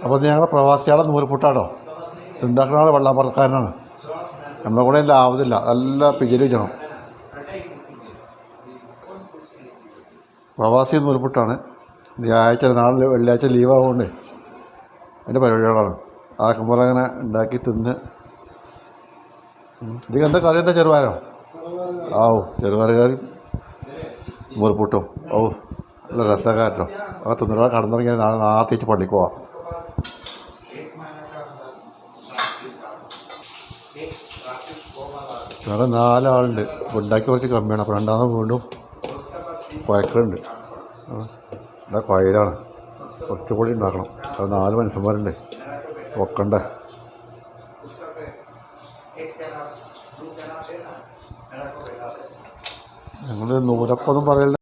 അപ്പോൾ ഇത് ഞങ്ങളുടെ പ്രവാസികളുടെ നൂൽപുട്ടാണോ. ഉണ്ടാക്കുന്ന ആൾ വെള്ളാമ്പറക്കാരനാണ്. നമ്മളെ കൂടെ എല്ലാം ആവുന്നില്ല, നല്ല പിജല് വെച്ചണം. പ്രവാസി നൂൽപുട്ടാണ്. വ്യാഴാഴ്ച നാളെ വെള്ളിയാഴ്ച ലീവാകുകൊണ്ടേ അതിൻ്റെ പരിപാടികളാണ്. ആക്കുമ്പോൾ അങ്ങനെ ഉണ്ടാക്കി തിന്ന്. ഇതിൽ എന്താ കറി? എന്താ ചെറുപയറോ? ആവോ, ചെറുപയർ കറി നൂൽപുട്ടും. ഓ, നല്ല രസക്കാരോ. ആ തിന്നിട്ട് കടന്നു തുടങ്ങിയാൽ നാളെ നാളത്തേക്ക് പള്ളിക്ക് പോവാം. ഞങ്ങൾ 4 ആളുണ്ട്. ഉണ്ടാക്കി കുറച്ച് കമ്മിയാണ്. അപ്പോൾ രണ്ടാമത് വീണ്ടും കുഴക്കുന്നുണ്ട്. ഇവിടെ കുഴലാണ്, കുറച്ചുകൂടി ഉണ്ടാക്കണം. അത് 4 മനുഷ്യന്മാരുണ്ട്, വെക്കണ്ടേ. ഞങ്ങൾ നൂലപ്പൊന്നും പറയല്ല.